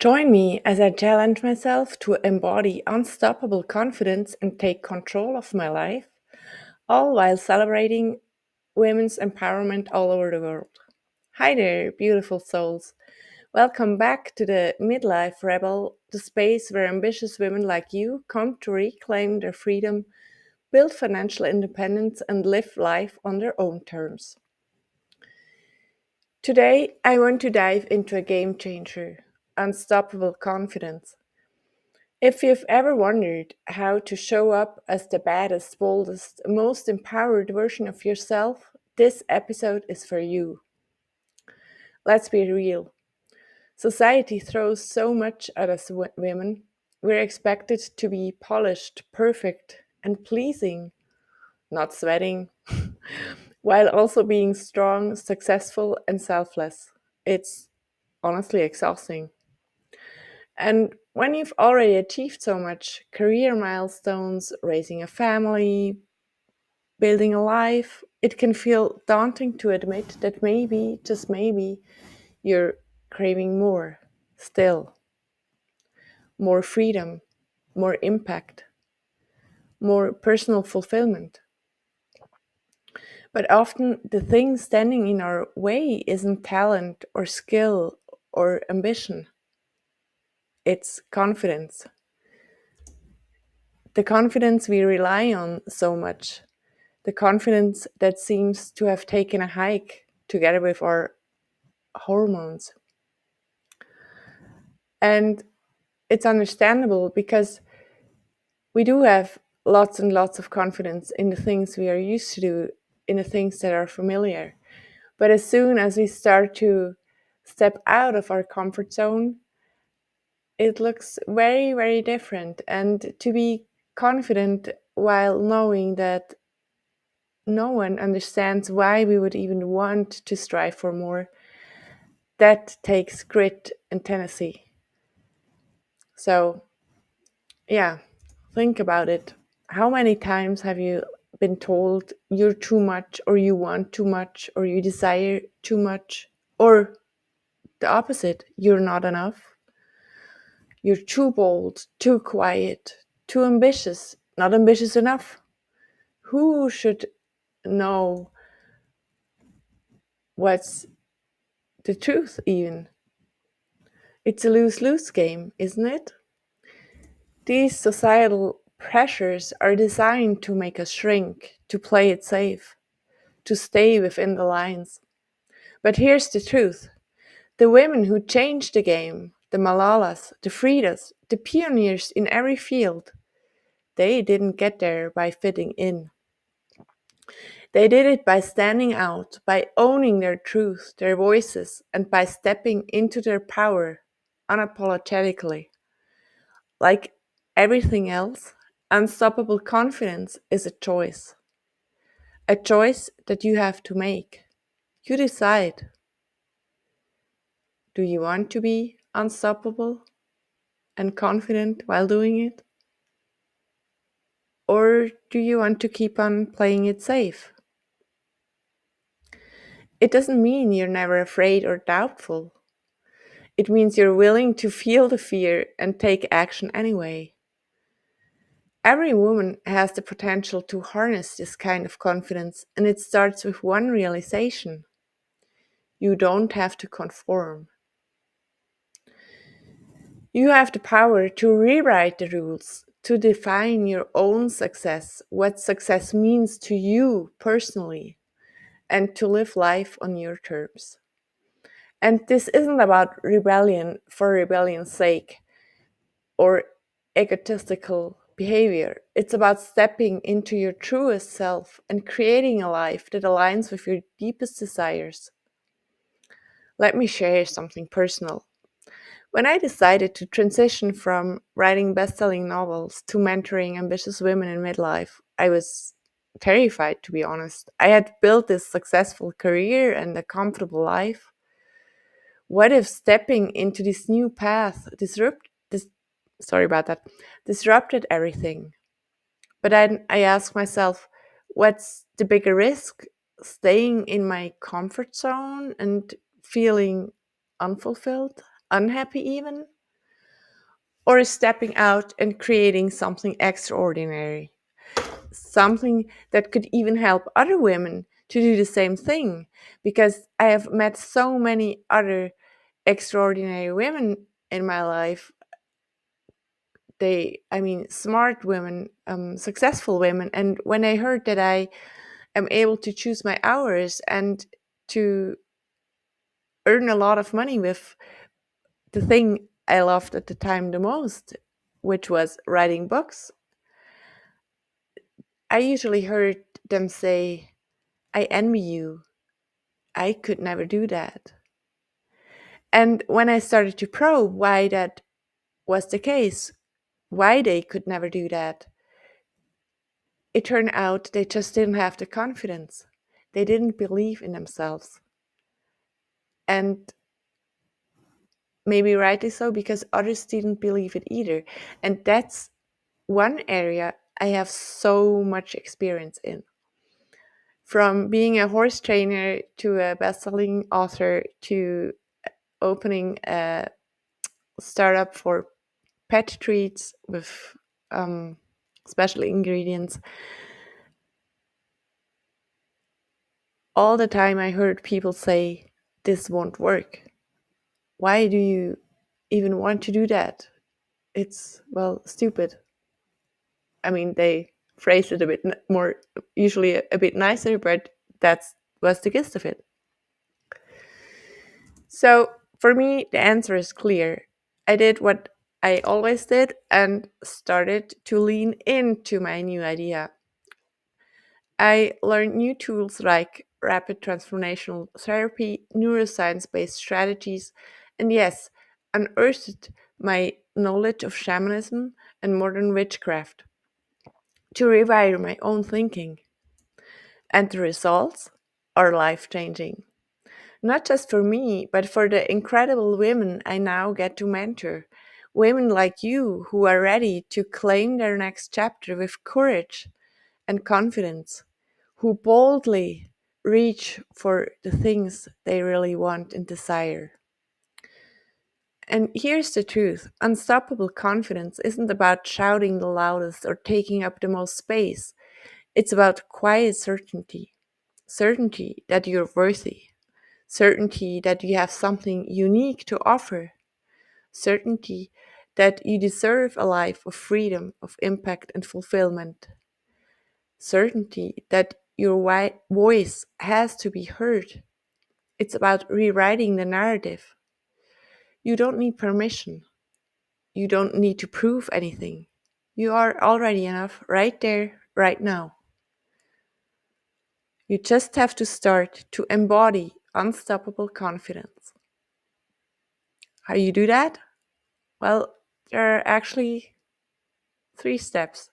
Join me as I challenge myself to embody unstoppable confidence and take control of my life, all while celebrating women's empowerment all over the world. Hi there, beautiful souls. Welcome back to the Midlife Rebelle, the space where ambitious women like you come to reclaim their freedom, build financial independence, and live life on their own terms. Today, I want to dive into a game changer: unstoppable confidence. If you've ever wondered how to show up as the baddest, boldest, most empowered version of yourself, this episode is for you. Let's be real. Society throws so much at us women. We're expected to be polished, perfect, and pleasing, not sweating, while also being strong, successful, and selfless. It's honestly exhausting. And when you've already achieved so much career milestones, raising a family, building a life, it can feel daunting to admit that maybe, just maybe, you're craving more still, more freedom, more impact, more personal fulfillment. But often the thing standing in our way isn't talent or skill or ambition, it's confidence. The confidence we rely on so much, the confidence that seems to have taken a hike together with our hormones. And it's understandable because we do have lots and lots of confidence in the things we are used to do, in the things that are familiar. But as soon as we start to step out of our comfort zone, it looks very, very different. And to be confident while knowing that no one understands why we would even want to strive for more, that takes grit and tenacity. So, yeah, think about it. How many times have you been told you're too much, or you want too much, or you desire too much, or the opposite, you're not enough? You're too bold, too quiet, too ambitious, not ambitious enough. Who should know what's the truth, even? It's a lose lose game, isn't it? These societal pressures are designed to make us shrink, to play it safe, to stay within the lines. But here's the truth: the women who changed the game, the Malalas, the Fridas, the pioneers in every field, they didn't get there by fitting in. They did it by standing out, by owning their truth, their voices, and by stepping into their power unapologetically. Like everything else, unstoppable confidence is a choice that you have to make. You decide: do you want to be unstoppable and confident while doing it? Or do you want to keep on playing it safe? It doesn't mean you're never afraid or doubtful. It means you're willing to feel the fear and take action anyway. Every woman has the potential to harness this kind of confidence, and it starts with one realization: you don't have to conform. You have the power to rewrite the rules, to define your own success, what success means to you personally, and to live life on your terms. And this isn't about rebellion for rebellion's sake or egotistical behavior. It's about stepping into your truest self and creating a life that aligns with your deepest desires. Let me share something personal. When I decided to transition from writing best-selling novels to mentoring ambitious women in midlife, I was terrified, to be honest. I had built this successful career and a comfortable life. What if stepping into this new path sorry about that, disrupted everything? But then I asked myself, what's the bigger risk? Staying in my comfort zone and feeling unfulfilled, unhappy even? or stepping out and creating something extraordinary, something that could even help other women to do the same thing. Because I have met so many other extraordinary women in my life. I mean, smart women, successful women. And when I heard that I am able to choose my hours and to earn a lot of money with the thing I loved at the time the most, which was writing books, I usually heard them say, I envy you. I could never do that. And when I started to probe why that was the case, why they could never do that, it turned out they just didn't have the confidence. They didn't believe in themselves. And maybe rightly so, because others didn't believe it either. And that's one area I have so much experience in. From being a horse trainer to a best-selling author to opening a startup for pet treats with special ingredients. All the time I heard people say, this won't work. Why do you even want to do that? It's, well, stupid. I mean, they phrase it a bit more, usually a bit nicer, but that's was the gist of it. So for me, the answer is clear. I did what I always did and started to lean into my new idea. I learned new tools like rapid transformational therapy, neuroscience based strategies, and yes, unearthed my knowledge of shamanism and modern witchcraft to rewire my own thinking. And the results are life changing. Not just for me, but for the incredible women I now get to mentor. Women like you who are ready to claim their next chapter with courage and confidence, who boldly reach for the things they really want and desire. And here's the truth: unstoppable confidence isn't about shouting the loudest or taking up the most space. It's about quiet certainty, certainty that you're worthy, certainty that you have something unique to offer, certainty that you deserve a life of freedom, of impact, and fulfillment, certainty that your voice has to be heard. It's about rewriting the narrative. You don't need permission. You don't need to prove anything. You are already enough right there, right now. You just have to start to embody unstoppable confidence. How you do that? Well, there are actually three steps.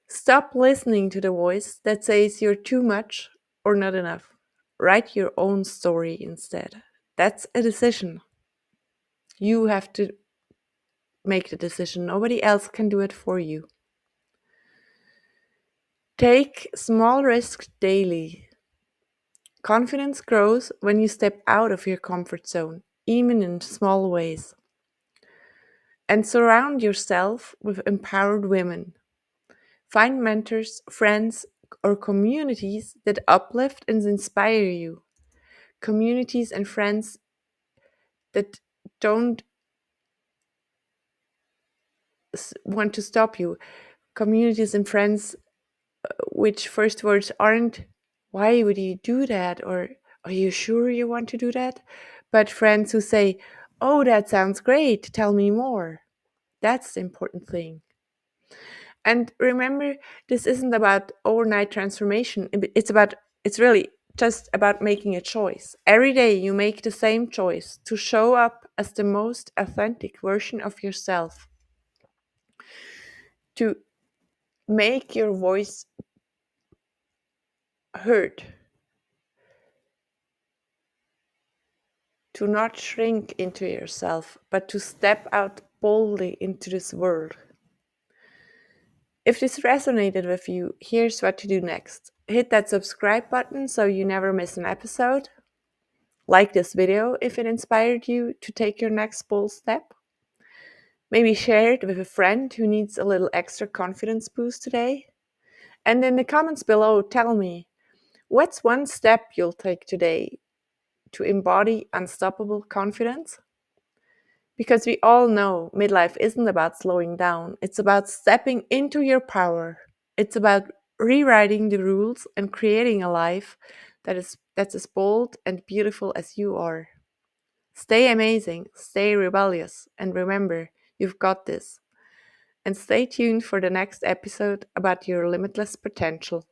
Stop listening to the voice that says you're too much or not enough. Write your own story instead. That's a decision. You have to make the decision. Nobody else can do it for you. Take small risks daily. Confidence grows when you step out of your comfort zone, even in small ways. And surround yourself with empowered women. Find mentors, friends, or communities that uplift and inspire you. Communities and friends that don't want to stop you. Communities and friends which first words aren't, why would you do that? Or are you sure you want to do that? But friends who say, oh, that sounds great, tell me more. That's the important thing. And remember, this isn't about overnight transformation. It's really just about making a choice. Every day you make the same choice to show up as the most authentic version of yourself, to make your voice heard, to not shrink into yourself, but to step out boldly into this world. If this resonated with you, here's what to do next. Hit that subscribe button so you never miss an episode. Like this video if it inspired you to take your next bold step. Maybe share it with a friend who needs a little extra confidence boost today. And in the comments below, tell me, what's one step you'll take today to embody unstoppable confidence? Because we all know midlife isn't about slowing down, it's about stepping into your power. It's about rewriting the rules and creating a life that's as bold and beautiful as you are. Stay amazing, stay rebellious, and remember, you've got this. And stay tuned for the next episode about your limitless potential.